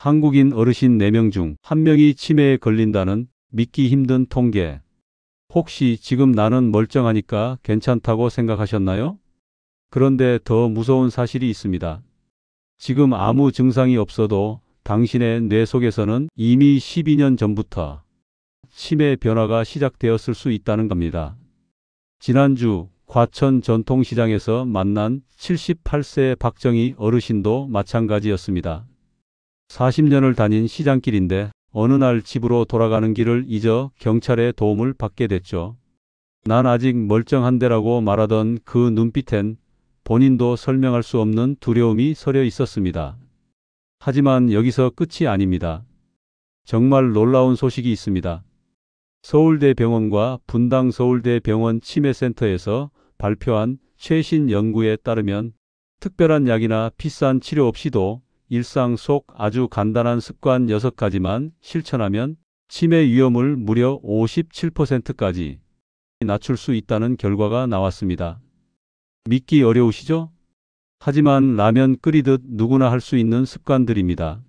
한국인 어르신 4명 중 1명이 치매에 걸린다는 믿기 힘든 통계. 혹시 지금 나는 멀쩡하니까 괜찮다고 생각하셨나요? 그런데 더 무서운 사실이 있습니다. 지금 아무 증상이 없어도 당신의 뇌 속에서는 이미 12년 전부터 치매 변화가 시작되었을 수 있다는 겁니다. 지난주 과천 전통시장에서 만난 78세 박정희 어르신도 마찬가지였습니다. 40년을 다닌 시장길인데 어느 날 집으로 돌아가는 길을 잊어 경찰의 도움을 받게 됐죠. 난 아직 멀쩡한데라고 말하던 그 눈빛엔 본인도 설명할 수 없는 두려움이 서려 있었습니다. 하지만 여기서 끝이 아닙니다. 정말 놀라운 소식이 있습니다. 서울대병원과 분당서울대병원 치매센터에서 발표한 최신 연구에 따르면 특별한 약이나 비싼 치료 없이도 일상 속 아주 간단한 습관 6가지만 실천하면 치매 위험을 무려 57%까지 낮출 수 있다는 결과가 나왔습니다. 믿기 어려우시죠? 하지만 라면 끓이듯 누구나 할 수 있는 습관들입니다.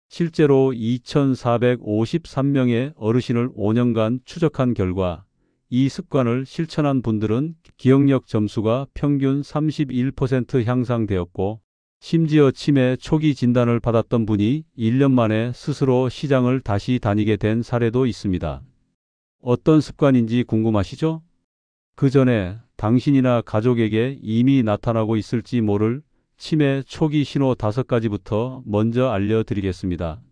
실제로 2,453명의 어르신을 5년간 추적한 결과 이 습관을 실천한 분들은 기억력 점수가 평균 31% 향상되었고, 심지어 치매 초기 진단을 받았던 분이 1년 만에 스스로 시장을 다시 다니게 된 사례도 있습니다. 어떤 습관인지 궁금하시죠? 그 전에 당신이나 가족에게 이미 나타나고 있을지 모를 치매 초기 신호 5가지부터 먼저 알려드리겠습니다.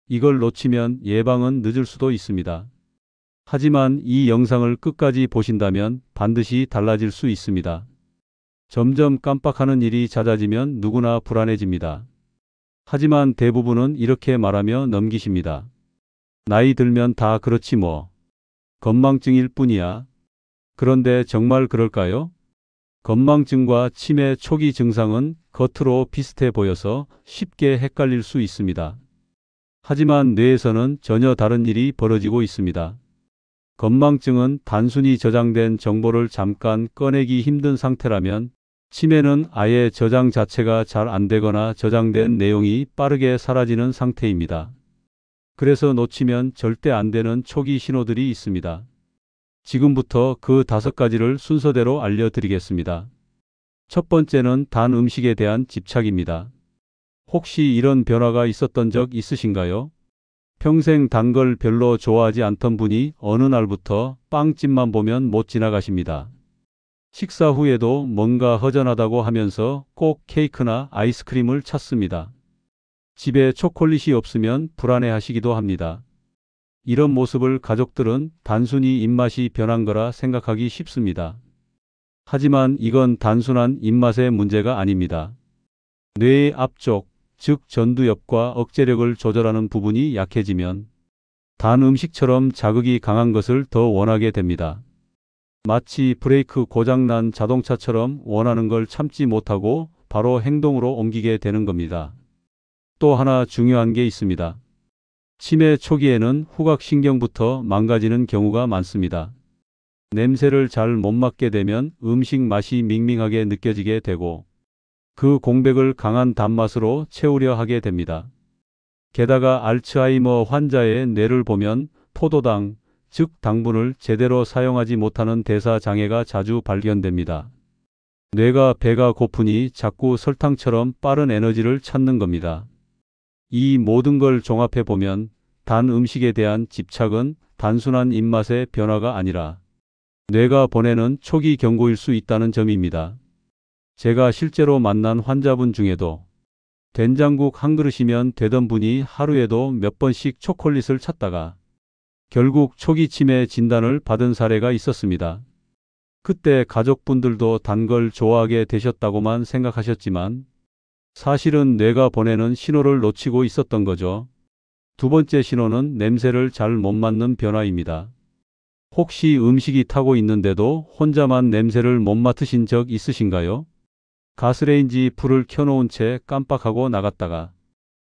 이걸 놓치면 예방은 늦을 수도 있습니다. 하지만 이 영상을 끝까지 보신다면 반드시 달라질 수 있습니다. 점점 깜빡하는 일이 잦아지면 누구나 불안해집니다. 하지만 대부분은 이렇게 말하며 넘기십니다. 나이 들면 다 그렇지 뭐. 건망증일 뿐이야. 그런데 정말 그럴까요? 건망증과 치매 초기 증상은 겉으로 비슷해 보여서 쉽게 헷갈릴 수 있습니다. 하지만 뇌에서는 전혀 다른 일이 벌어지고 있습니다. 건망증은 단순히 저장된 정보를 잠깐 꺼내기 힘든 상태라면, 치매는 아예 저장 자체가 잘 안 되거나 저장된 내용이 빠르게 사라지는 상태입니다. 그래서 놓치면 절대 안 되는 초기 신호들이 있습니다. 지금부터 그 5가지를 순서대로 알려드리겠습니다. 첫 번째는 단 음식에 대한 집착입니다. 혹시 이런 변화가 있었던 적 있으신가요? 평생 단 걸 별로 좋아하지 않던 분이 어느 날부터 빵집만 보면 못 지나가십니다. 식사 후에도 뭔가 허전하다고 하면서 꼭 케이크나 아이스크림을 찾습니다. 집에 초콜릿이 없으면 불안해하시기도 합니다. 이런 모습을 가족들은 단순히 입맛이 변한 거라 생각하기 쉽습니다. 하지만 이건 단순한 입맛의 문제가 아닙니다. 뇌의 앞쪽, 즉 전두엽과 억제력을 조절하는 부분이 약해지면 단 음식처럼 자극이 강한 것을 더 원하게 됩니다. 마치 브레이크 고장난 자동차처럼 원하는 걸 참지 못하고 바로 행동으로 옮기게 되는 겁니다. 또 하나 중요한 게 있습니다. 치매 초기에는 후각신경부터 망가지는 경우가 많습니다. 냄새를 잘 못 맡게 되면 음식 맛이 밍밍하게 느껴지게 되고, 그 공백을 강한 단맛으로 채우려 하게 됩니다. 게다가 알츠하이머 환자의 뇌를 보면 포도당, 즉 당분을 제대로 사용하지 못하는 대사 장애가 자주 발견됩니다. 뇌가 배가 고프니 자꾸 설탕처럼 빠른 에너지를 찾는 겁니다. 이 모든 걸 종합해 보면 단 음식에 대한 집착은 단순한 입맛의 변화가 아니라 뇌가 보내는 초기 경고일 수 있다는 점입니다. 제가 실제로 만난 환자분 중에도 된장국 한 그릇이면 되던 분이 하루에도 몇 번씩 초콜릿을 찾다가 결국 초기 치매 진단을 받은 사례가 있었습니다. 그때 가족분들도 단 걸 좋아하게 되셨다고만 생각하셨지만 사실은 뇌가 보내는 신호를 놓치고 있었던 거죠. 두 번째 신호는 냄새를 잘 못 맡는 변화입니다. 혹시 음식이 타고 있는데도 혼자만 냄새를 못 맡으신 적 있으신가요? 가스레인지 불을 켜놓은 채 깜빡하고 나갔다가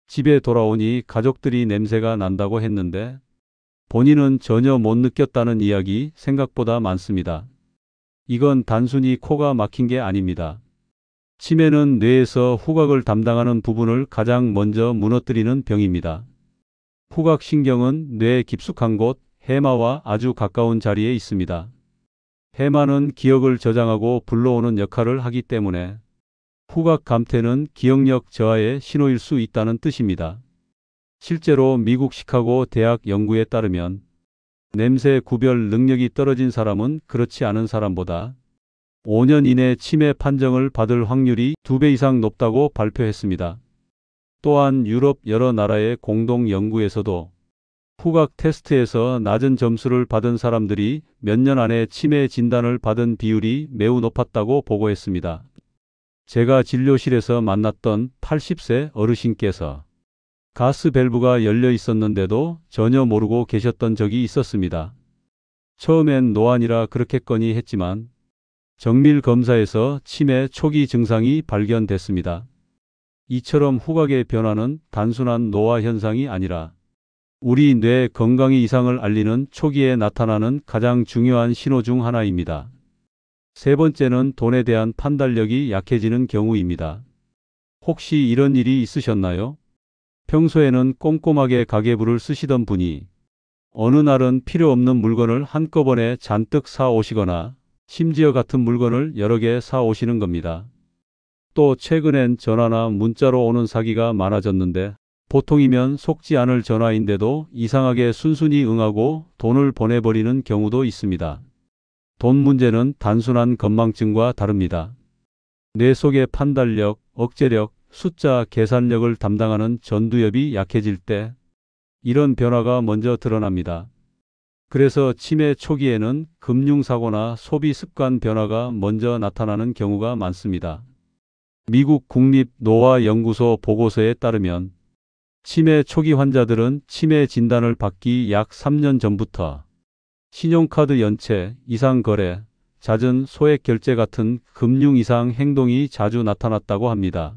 집에 돌아오니 가족들이 냄새가 난다고 했는데 본인은 전혀 못 느꼈다는 이야기 생각보다 많습니다. 이건 단순히 코가 막힌 게 아닙니다. 치매는 뇌에서 후각을 담당하는 부분을 가장 먼저 무너뜨리는 병입니다. 후각신경은 뇌의 깊숙한 곳 해마와 아주 가까운 자리에 있습니다. 해마는 기억을 저장하고 불러오는 역할을 하기 때문에 후각 감퇴는 기억력 저하의 신호일 수 있다는 뜻입니다. 실제로 미국 시카고 대학 연구에 따르면 냄새 구별 능력이 떨어진 사람은 그렇지 않은 사람보다 5년 이내 치매 판정을 받을 확률이 2배 이상 높다고 발표했습니다. 또한 유럽 여러 나라의 공동 연구에서도 후각 테스트에서 낮은 점수를 받은 사람들이 몇 년 안에 치매 진단을 받은 비율이 매우 높았다고 보고했습니다. 제가 진료실에서 만났던 80세 어르신께서 가스 밸브가 열려 있었는데도 전혀 모르고 계셨던 적이 있었습니다. 처음엔 노안이라 그렇겠거니 했지만 정밀 검사에서 치매 초기 증상이 발견됐습니다. 이처럼 후각의 변화는 단순한 노화 현상이 아니라 우리 뇌 건강의 이상을 알리는 초기에 나타나는 가장 중요한 신호 중 하나입니다. 세 번째는 돈에 대한 판단력이 약해지는 경우입니다. 혹시 이런 일이 있으셨나요? 평소에는 꼼꼼하게 가계부를 쓰시던 분이 어느 날은 필요 없는 물건을 한꺼번에 잔뜩 사 오시거나 심지어 같은 물건을 여러 개 사 오시는 겁니다. 또 최근엔 전화나 문자로 오는 사기가 많아졌는데 보통이면 속지 않을 전화인데도 이상하게 순순히 응하고 돈을 보내버리는 경우도 있습니다. 돈 문제는 단순한 건망증과 다릅니다. 뇌 속의 판단력, 억제력, 숫자, 계산력을 담당하는 전두엽이 약해질 때 이런 변화가 먼저 드러납니다. 그래서 치매 초기에는 금융사고나 소비 습관 변화가 먼저 나타나는 경우가 많습니다. 미국 국립노화연구소 보고서에 따르면 치매 초기 환자들은 치매 진단을 받기 약 3년 전부터 신용카드 연체, 이상 거래, 잦은 소액 결제 같은 금융 이상 행동이 자주 나타났다고 합니다.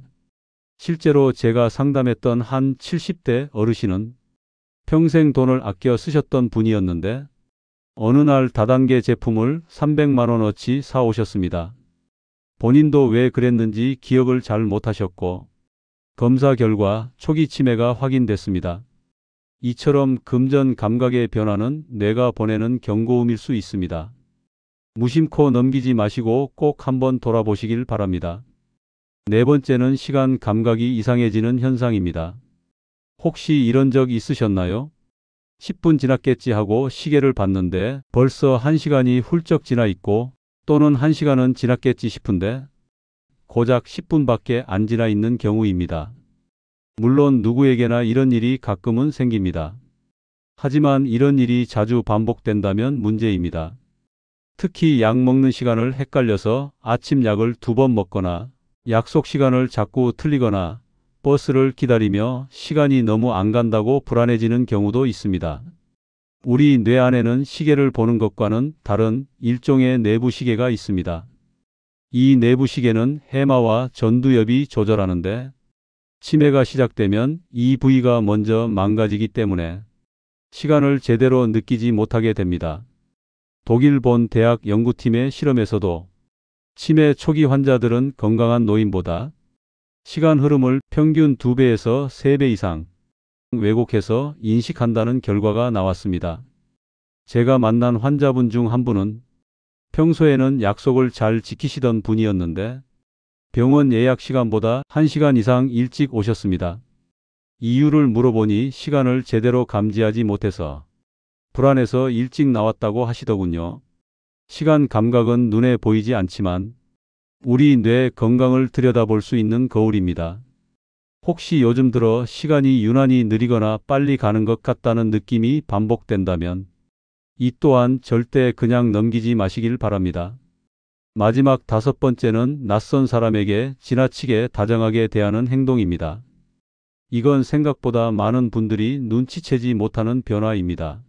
실제로 제가 상담했던 한 70대 어르신은 평생 돈을 아껴 쓰셨던 분이었는데 어느 날 다단계 제품을 300만 원어치 사오셨습니다. 본인도 왜 그랬는지 기억을 잘 못하셨고 검사 결과 초기 치매가 확인됐습니다. 이처럼 금전 감각의 변화는 뇌가 보내는 경고음일 수 있습니다. 무심코 넘기지 마시고 꼭 한번 돌아보시길 바랍니다. 네 번째는 시간 감각이 이상해지는 현상입니다. 혹시 이런 적 있으셨나요? 10분 지났겠지 하고 시계를 봤는데 벌써 1시간이 훌쩍 지나 있고 또는 1시간은 지났겠지 싶은데 고작 10분밖에 안 지나 있는 경우입니다. 물론 누구에게나 이런 일이 가끔은 생깁니다. 하지만 이런 일이 자주 반복된다면 문제입니다. 특히 약 먹는 시간을 헷갈려서 아침 약을 2번 먹거나 약속 시간을 자꾸 틀리거나 버스를 기다리며 시간이 너무 안 간다고 불안해지는 경우도 있습니다. 우리 뇌 안에는 시계를 보는 것과는 다른 일종의 내부 시계가 있습니다. 이 내부 시계는 해마와 전두엽이 조절하는데 치매가 시작되면 이 부위가 먼저 망가지기 때문에 시간을 제대로 느끼지 못하게 됩니다. 독일 본 대학 연구팀의 실험에서도 치매 초기 환자들은 건강한 노인보다 시간 흐름을 평균 2배에서 3배 이상 왜곡해서 인식한다는 결과가 나왔습니다. 제가 만난 환자분 중 한 분은 평소에는 약속을 잘 지키시던 분이었는데 병원 예약 시간보다 1시간 이상 일찍 오셨습니다. 이유를 물어보니 시간을 제대로 감지하지 못해서 불안해서 일찍 나왔다고 하시더군요. 시간 감각은 눈에 보이지 않지만 우리 뇌 건강을 들여다볼 수 있는 거울입니다. 혹시 요즘 들어 시간이 유난히 느리거나 빨리 가는 것 같다는 느낌이 반복된다면 이 또한 절대 그냥 넘기지 마시길 바랍니다. 마지막 5번째는 낯선 사람에게 지나치게 다정하게 대하는 행동입니다. 이건 생각보다 많은 분들이 눈치채지 못하는 변화입니다.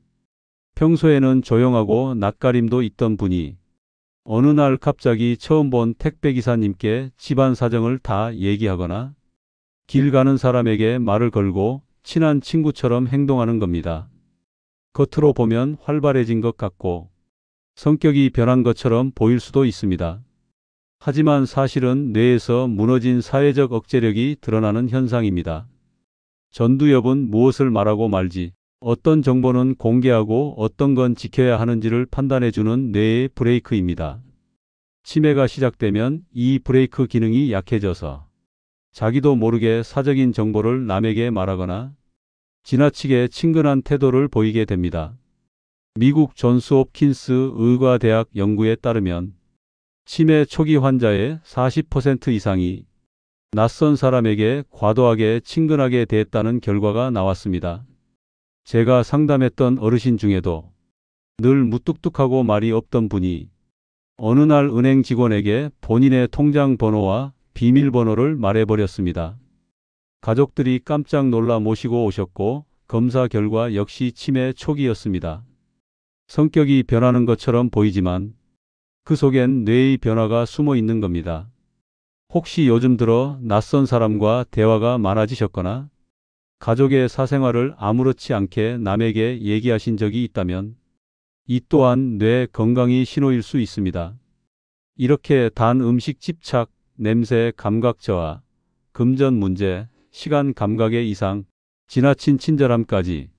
평소에는 조용하고 낯가림도 있던 분이 어느 날 갑자기 처음 본 택배기사님께 집안 사정을 다 얘기하거나 길 가는 사람에게 말을 걸고 친한 친구처럼 행동하는 겁니다. 겉으로 보면 활발해진 것 같고 성격이 변한 것처럼 보일 수도 있습니다. 하지만 사실은 뇌에서 무너진 사회적 억제력이 드러나는 현상입니다. 전두엽은 무엇을 말하고 말지, 어떤 정보는 공개하고 어떤 건 지켜야 하는지를 판단해주는 뇌의 브레이크입니다. 치매가 시작되면 이 브레이크 기능이 약해져서 자기도 모르게 사적인 정보를 남에게 말하거나 지나치게 친근한 태도를 보이게 됩니다. 미국 존스 홉킨스 의과대학 연구에 따르면 치매 초기 환자의 40% 이상이 낯선 사람에게 과도하게 친근하게 대했다는 결과가 나왔습니다. 제가 상담했던 어르신 중에도 늘 무뚝뚝하고 말이 없던 분이 어느 날 은행 직원에게 본인의 통장 번호와 비밀번호를 말해버렸습니다. 가족들이 깜짝 놀라 모시고 오셨고 검사 결과 역시 치매 초기였습니다. 성격이 변하는 것처럼 보이지만 그 속엔 뇌의 변화가 숨어 있는 겁니다. 혹시 요즘 들어 낯선 사람과 대화가 많아지셨거나 가족의 사생활을 아무렇지 않게 남에게 얘기하신 적이 있다면 이 또한 뇌 건강의 신호일 수 있습니다. 이렇게 단 음식 집착, 냄새 감각 저하, 금전 문제, 시간 감각의 이상, 지나친 친절함까지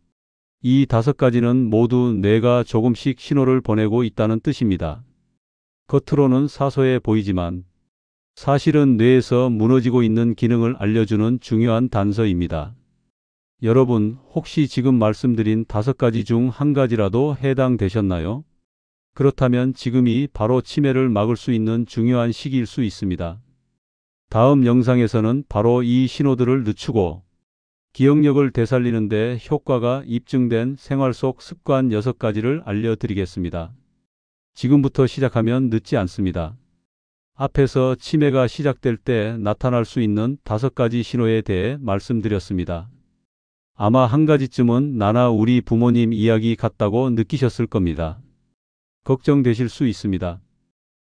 이 5가지는 모두 뇌가 조금씩 신호를 보내고 있다는 뜻입니다. 겉으로는 사소해 보이지만 사실은 뇌에서 무너지고 있는 기능을 알려주는 중요한 단서입니다. 여러분, 혹시 지금 말씀드린 5가지 중 한 가지라도 해당되셨나요? 그렇다면 지금이 바로 치매를 막을 수 있는 중요한 시기일 수 있습니다. 다음 영상에서는 바로 이 신호들을 늦추고 기억력을 되살리는 데 효과가 입증된 생활 속 습관 6가지를 알려드리겠습니다. 지금부터 시작하면 늦지 않습니다. 앞에서 치매가 시작될 때 나타날 수 있는 5가지 신호에 대해 말씀드렸습니다. 아마 한 가지쯤은 나나 우리 부모님 이야기 같다고 느끼셨을 겁니다. 걱정되실 수 있습니다.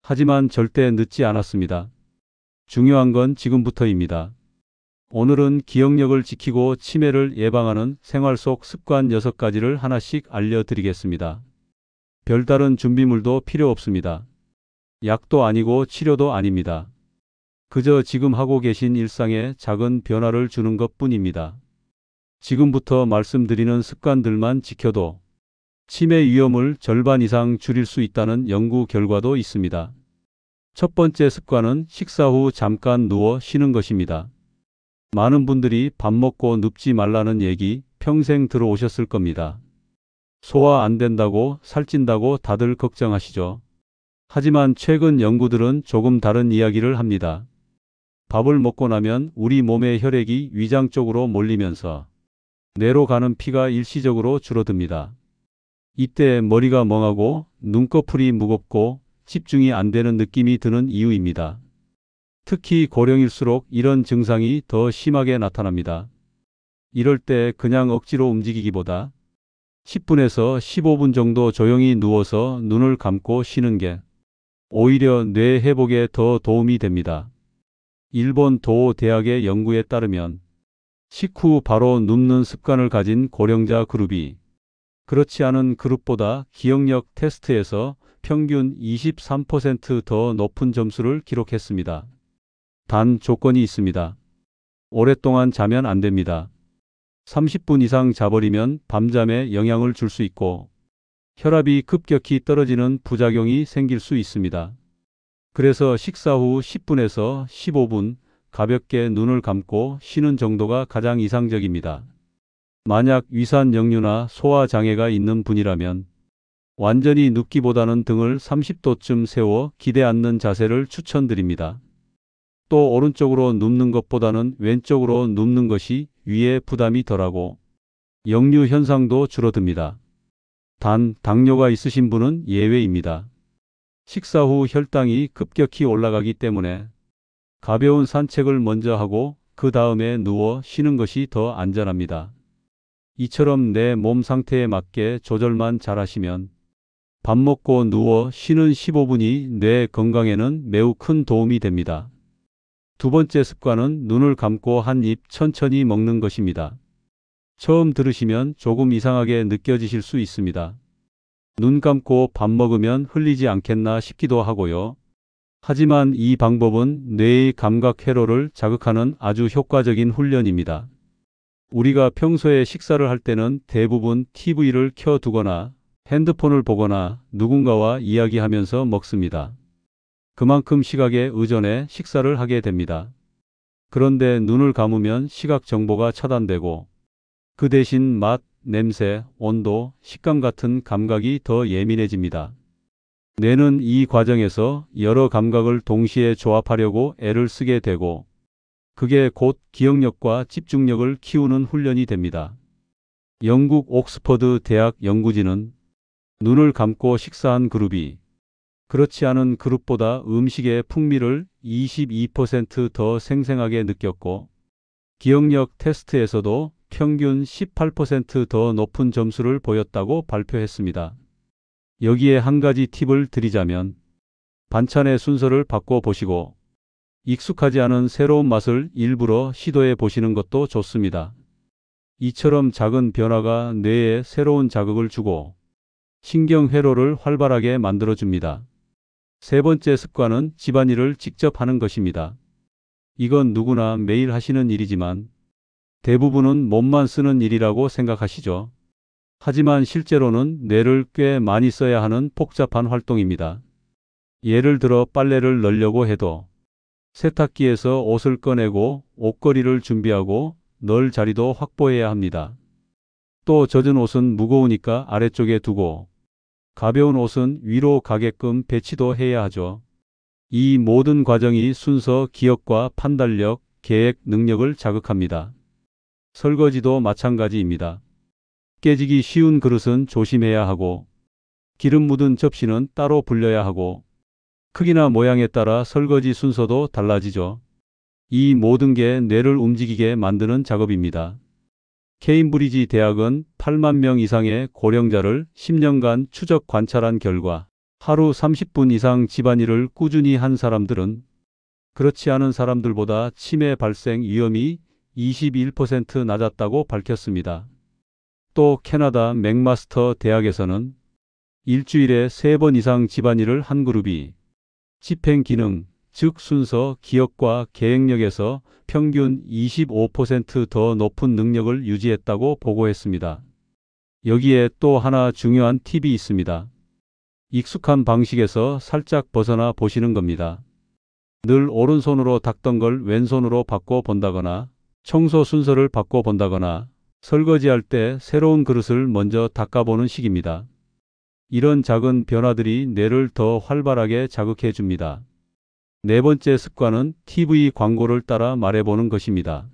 하지만 절대 늦지 않았습니다. 중요한 건 지금부터입니다. 오늘은 기억력을 지키고 치매를 예방하는 생활 속 습관 6가지를 하나씩 알려드리겠습니다. 별다른 준비물도 필요 없습니다. 약도 아니고 치료도 아닙니다. 그저 지금 하고 계신 일상에 작은 변화를 주는 것뿐입니다. 지금부터 말씀드리는 습관들만 지켜도 치매 위험을 절반 이상 줄일 수 있다는 연구 결과도 있습니다. 첫 번째 습관은 식사 후 잠깐 누워 쉬는 것입니다. 많은 분들이 밥 먹고 눕지 말라는 얘기 평생 들어오셨을 겁니다. 소화 안 된다고 살찐다고 다들 걱정하시죠. 하지만 최근 연구들은 조금 다른 이야기를 합니다. 밥을 먹고 나면 우리 몸의 혈액이 위장 쪽으로 몰리면서 뇌로 가는 피가 일시적으로 줄어듭니다. 이때 머리가 멍하고 눈꺼풀이 무겁고 집중이 안 되는 느낌이 드는 이유입니다. 특히 고령일수록 이런 증상이 더 심하게 나타납니다. 이럴 때 그냥 억지로 움직이기보다 10분에서 15분 정도 조용히 누워서 눈을 감고 쉬는 게 오히려 뇌 회복에 더 도움이 됩니다. 일본 도호 대학의 연구에 따르면 식후 바로 눕는 습관을 가진 고령자 그룹이 그렇지 않은 그룹보다 기억력 테스트에서 평균 23% 더 높은 점수를 기록했습니다. 단 조건이 있습니다. 오랫동안 자면 안 됩니다. 30분 이상 자버리면 밤잠에 영향을 줄 수 있고 혈압이 급격히 떨어지는 부작용이 생길 수 있습니다. 그래서 식사 후 10분에서 15분 가볍게 눈을 감고 쉬는 정도가 가장 이상적입니다. 만약 위산 역류나 소화 장애가 있는 분이라면 완전히 눕기보다는 등을 30도쯤 세워 기대 앉는 자세를 추천드립니다. 또 오른쪽으로 눕는 것보다는 왼쪽으로 눕는 것이 위에 부담이 덜하고 역류 현상도 줄어듭니다. 단 당뇨가 있으신 분은 예외입니다. 식사 후 혈당이 급격히 올라가기 때문에 가벼운 산책을 먼저 하고 그 다음에 누워 쉬는 것이 더 안전합니다. 이처럼 내 몸 상태에 맞게 조절만 잘하시면 밥 먹고 누워 쉬는 15분이 뇌 건강에는 매우 큰 도움이 됩니다. 두 번째 습관은 눈을 감고 한 입 천천히 먹는 것입니다. 처음 들으시면 조금 이상하게 느껴지실 수 있습니다. 눈 감고 밥 먹으면 흘리지 않겠나 싶기도 하고요. 하지만 이 방법은 뇌의 감각 회로를 자극하는 아주 효과적인 훈련입니다. 우리가 평소에 식사를 할 때는 대부분 TV를 켜두거나 핸드폰을 보거나 누군가와 이야기하면서 먹습니다. 그만큼 시각에 의존해 식사를 하게 됩니다. 그런데 눈을 감으면 시각 정보가 차단되고 그 대신 맛, 냄새, 온도, 식감 같은 감각이 더 예민해집니다. 뇌는 이 과정에서 여러 감각을 동시에 조합하려고 애를 쓰게 되고 그게 곧 기억력과 집중력을 키우는 훈련이 됩니다. 영국 옥스퍼드 대학 연구진은 눈을 감고 식사한 그룹이 그렇지 않은 그룹보다 음식의 풍미를 22% 더 생생하게 느꼈고 기억력 테스트에서도 평균 18% 더 높은 점수를 보였다고 발표했습니다. 여기에 한 가지 팁을 드리자면 반찬의 순서를 바꿔보시고 익숙하지 않은 새로운 맛을 일부러 시도해 보시는 것도 좋습니다. 이처럼 작은 변화가 뇌에 새로운 자극을 주고 신경회로를 활발하게 만들어줍니다. 세 번째 습관은 집안일을 직접 하는 것입니다. 이건 누구나 매일 하시는 일이지만 대부분은 몸만 쓰는 일이라고 생각하시죠. 하지만 실제로는 뇌를 꽤 많이 써야 하는 복잡한 활동입니다. 예를 들어 빨래를 널려고 해도 세탁기에서 옷을 꺼내고 옷걸이를 준비하고 널 자리도 확보해야 합니다. 또 젖은 옷은 무거우니까 아래쪽에 두고 가벼운 옷은 위로 가게끔 배치도 해야 하죠. 이 모든 과정이 순서, 기억과 판단력, 계획 능력을 자극합니다. 설거지도 마찬가지입니다. 깨지기 쉬운 그릇은 조심해야 하고 기름 묻은 접시는 따로 불려야 하고 크기나 모양에 따라 설거지 순서도 달라지죠. 이 모든 게 뇌를 움직이게 만드는 작업입니다. 케임브리지 대학은 8만 명 이상의 고령자를 10년간 추적 관찰한 결과 하루 30분 이상 집안일을 꾸준히 한 사람들은 그렇지 않은 사람들보다 치매 발생 위험이 21% 낮았다고 밝혔습니다. 또 캐나다 맥마스터 대학에서는 일주일에 3번 이상 집안일을 한 그룹이 집행 기능, 즉 순서, 기억과 계획력에서 평균 25%더 높은 능력을 유지했다고 보고했습니다. 여기에 또 하나 중요한 팁이 있습니다. 익숙한 방식에서 살짝 벗어나 보시는 겁니다. 늘 오른손으로 닦던 걸 왼손으로 바꿔 본다거나 청소 순서를 바꿔 본다거나 설거지할 때 새로운 그릇을 먼저 닦아보는 식입니다. 이런 작은 변화들이 뇌를 더 활발하게 자극해 줍니다. 네 번째 습관은 TV 광고를 따라 말해보는 것입니다.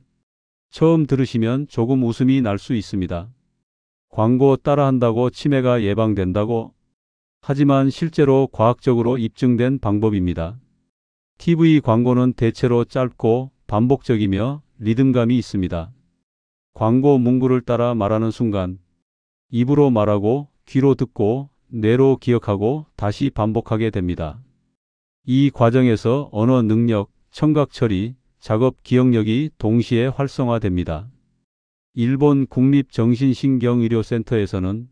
처음 들으시면 조금 웃음이 날 수 있습니다. 광고 따라한다고 치매가 예방된다고? 하지만 실제로 과학적으로 입증된 방법입니다. TV 광고는 대체로 짧고 반복적이며 리듬감이 있습니다. 광고 문구를 따라 말하는 순간 입으로 말하고 귀로 듣고 뇌로 기억하고 다시 반복하게 됩니다. 이 과정에서 언어 능력, 청각 처리, 작업 기억력이 동시에 활성화됩니다. 일본 국립정신신경의료센터에서는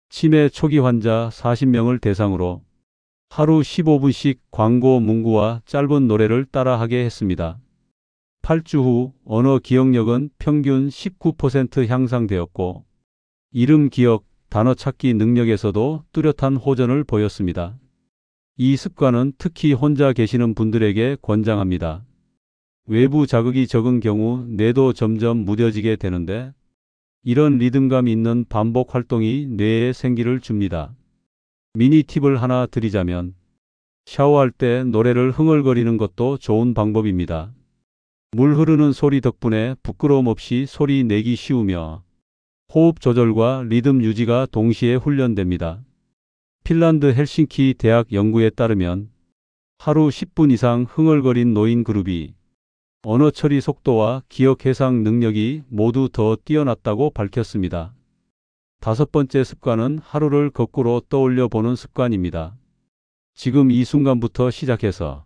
치매 초기 환자 40명을 대상으로 하루 15분씩 광고 문구와 짧은 노래를 따라하게 했습니다. 8주 후 언어 기억력은 평균 19% 향상되었고 이름 기억, 단어 찾기 능력에서도 뚜렷한 호전을 보였습니다. 이 습관은 특히 혼자 계시는 분들에게 권장합니다. 외부 자극이 적은 경우 뇌도 점점 무뎌지게 되는데 이런 리듬감 있는 반복 활동이 뇌에 생기를 줍니다. 미니 팁을 하나 드리자면 샤워할 때 노래를 흥얼거리는 것도 좋은 방법입니다. 물 흐르는 소리 덕분에 부끄러움 없이 소리 내기 쉬우며 호흡 조절과 리듬 유지가 동시에 훈련됩니다. 핀란드 헬싱키 대학 연구에 따르면 하루 10분 이상 흥얼거린 노인 그룹이 언어 처리 속도와 기억 해상 능력이 모두 더 뛰어났다고 밝혔습니다. 다섯 번째 습관은 하루를 거꾸로 떠올려 보는 습관입니다. 지금 이 순간부터 시작해서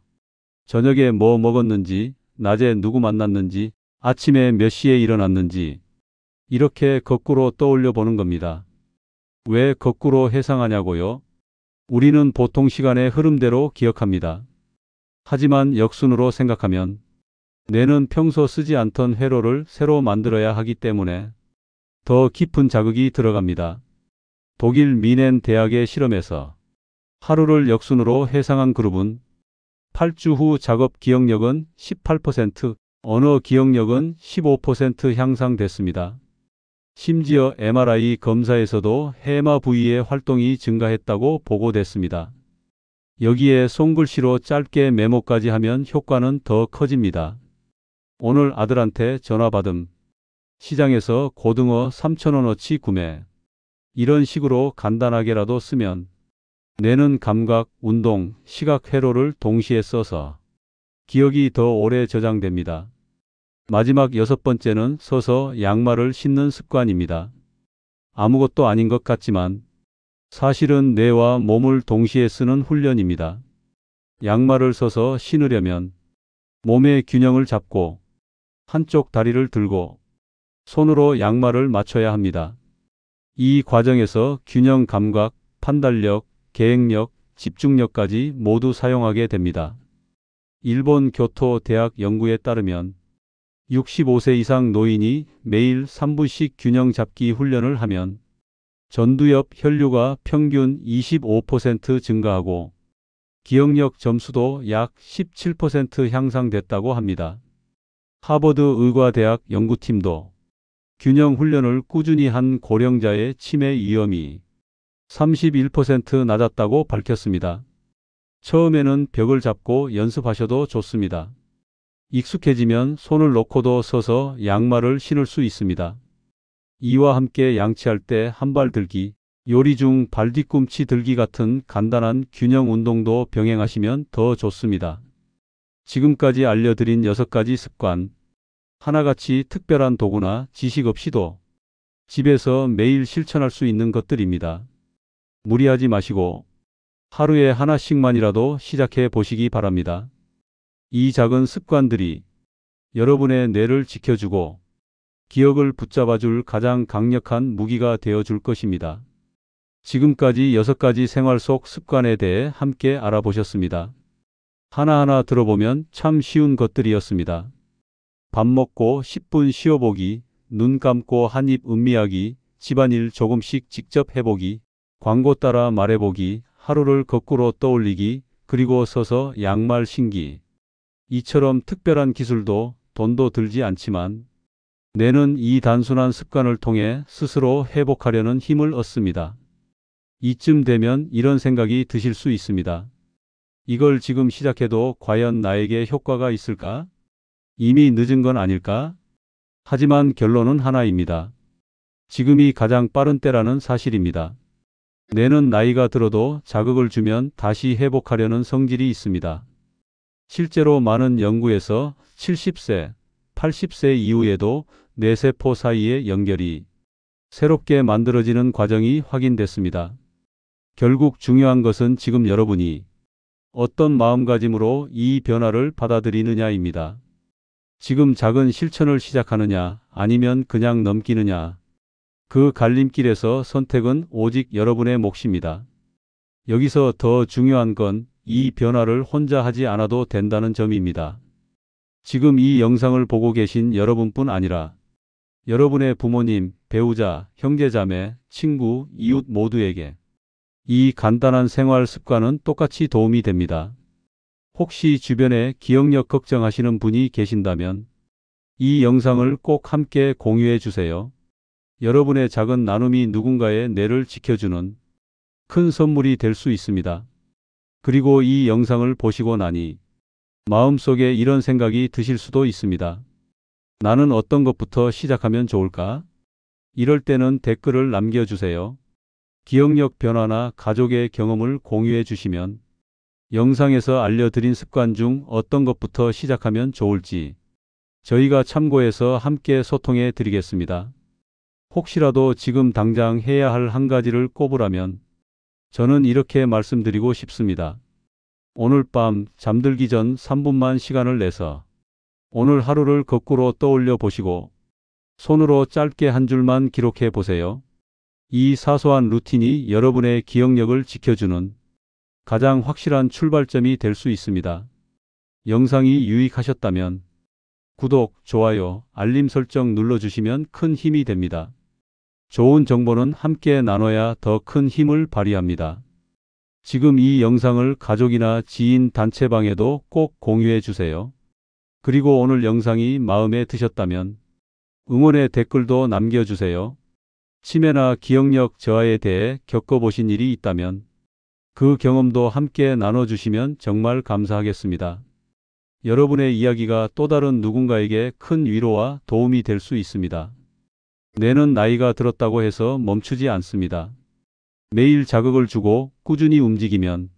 저녁에 뭐 먹었는지, 낮에 누구 만났는지, 아침에 몇 시에 일어났는지 이렇게 거꾸로 떠올려 보는 겁니다. 왜 거꾸로 해상하냐고요? 우리는 보통 시간의 흐름대로 기억합니다. 하지만 역순으로 생각하면 뇌는 평소 쓰지 않던 회로를 새로 만들어야 하기 때문에 더 깊은 자극이 들어갑니다. 독일 미넨 대학의 실험에서 하루를 역순으로 회상한 그룹은 8주 후 작업 기억력은 18%, 언어 기억력은 15% 향상됐습니다. 심지어 MRI 검사에서도 해마 부위의 활동이 증가했다고 보고됐습니다. 여기에 손글씨로 짧게 메모까지 하면 효과는 더 커집니다. 오늘 아들한테 전화 받음. 시장에서 고등어 3,000원어치 구매. 이런 식으로 간단하게라도 쓰면 뇌는 감각, 운동, 시각 회로를 동시에 써서 기억이 더 오래 저장됩니다. 마지막 6번째는 서서 양말을 신는 습관입니다. 아무것도 아닌 것 같지만 사실은 뇌와 몸을 동시에 쓰는 훈련입니다. 양말을 서서 신으려면 몸의 균형을 잡고 한쪽 다리를 들고 손으로 양말을 맞춰야 합니다. 이 과정에서 균형 감각, 판단력, 계획력, 집중력까지 모두 사용하게 됩니다. 일본 교토 대학 연구에 따르면 65세 이상 노인이 매일 3분씩 균형 잡기 훈련을 하면 전두엽 혈류가 평균 25% 증가하고 기억력 점수도 약 17% 향상됐다고 합니다. 하버드 의과대학 연구팀도 균형 훈련을 꾸준히 한 고령자의 치매 위험이 31% 낮았다고 밝혔습니다. 처음에는 벽을 잡고 연습하셔도 좋습니다. 익숙해지면 손을 놓고도 서서 양말을 신을 수 있습니다. 이와 함께 양치할 때 한 발 들기, 요리 중 발 뒤꿈치 들기 같은 간단한 균형 운동도 병행하시면 더 좋습니다. 지금까지 알려드린 6가지 습관, 하나같이 특별한 도구나 지식 없이도 집에서 매일 실천할 수 있는 것들입니다. 무리하지 마시고 하루에 하나씩만이라도 시작해 보시기 바랍니다. 이 작은 습관들이 여러분의 뇌를 지켜주고 기억을 붙잡아줄 가장 강력한 무기가 되어줄 것입니다. 지금까지 6가지 생활 속 습관에 대해 함께 알아보셨습니다. 하나하나 들어보면 참 쉬운 것들이었습니다. 밥 먹고 10분 쉬어보기, 눈 감고 한입 음미하기, 집안일 조금씩 직접 해보기, 광고 따라 말해보기, 하루를 거꾸로 떠올리기, 그리고 서서 양말 신기. 이처럼 특별한 기술도 돈도 들지 않지만 뇌는 이 단순한 습관을 통해 스스로 회복하려는 힘을 얻습니다. 이쯤 되면 이런 생각이 드실 수 있습니다. 이걸 지금 시작해도 과연 나에게 효과가 있을까? 이미 늦은 건 아닐까? 하지만 결론은 하나입니다. 지금이 가장 빠른 때라는 사실입니다. 뇌는 나이가 들어도 자극을 주면 다시 회복하려는 성질이 있습니다. 실제로 많은 연구에서 70세, 80세 이후에도 뇌세포 사이의 연결이 새롭게 만들어지는 과정이 확인됐습니다. 결국 중요한 것은 지금 여러분이 어떤 마음가짐으로 이 변화를 받아들이느냐입니다. 지금 작은 실천을 시작하느냐 아니면 그냥 넘기느냐. 그 갈림길에서 선택은 오직 여러분의 몫입니다. 여기서 더 중요한 건 이 변화를 혼자 하지 않아도 된다는 점입니다. 지금 이 영상을 보고 계신 여러분뿐 아니라 여러분의 부모님, 배우자, 형제자매, 친구, 이웃 모두에게 이 간단한 생활 습관은 똑같이 도움이 됩니다. 혹시 주변에 기억력 걱정하시는 분이 계신다면 이 영상을 꼭 함께 공유해 주세요. 여러분의 작은 나눔이 누군가의 뇌를 지켜주는 큰 선물이 될 수 있습니다. 그리고 이 영상을 보시고 나니 마음속에 이런 생각이 드실 수도 있습니다. 나는 어떤 것부터 시작하면 좋을까? 이럴 때는 댓글을 남겨주세요. 기억력 변화나 가족의 경험을 공유해 주시면 영상에서 알려드린 습관 중 어떤 것부터 시작하면 좋을지 저희가 참고해서 함께 소통해 드리겠습니다. 혹시라도 지금 당장 해야 할 한 가지를 꼽으라면 저는 이렇게 말씀드리고 싶습니다. 오늘 밤 잠들기 전 3분만 시간을 내서 오늘 하루를 거꾸로 떠올려 보시고 손으로 짧게 한 줄만 기록해 보세요. 이 사소한 루틴이 여러분의 기억력을 지켜주는 가장 확실한 출발점이 될 수 있습니다. 영상이 유익하셨다면 구독, 좋아요, 알림 설정 눌러주시면 큰 힘이 됩니다. 좋은 정보는 함께 나눠야 더 큰 힘을 발휘합니다. 지금 이 영상을 가족이나 지인 단체방에도 꼭 공유해 주세요. 그리고 오늘 영상이 마음에 드셨다면 응원의 댓글도 남겨주세요. 치매나 기억력 저하에 대해 겪어보신 일이 있다면 그 경험도 함께 나눠주시면 정말 감사하겠습니다. 여러분의 이야기가 또 다른 누군가에게 큰 위로와 도움이 될 수 있습니다. 뇌는 나이가 들었다고 해서 멈추지 않습니다. 매일 자극을 주고 꾸준히 움직이면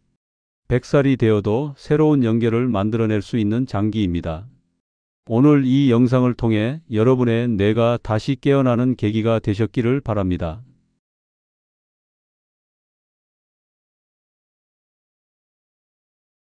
100살이 되어도 새로운 연결을 만들어낼 수 있는 장기입니다. 오늘 이 영상을 통해 여러분의 뇌가 다시 깨어나는 계기가 되셨기를 바랍니다.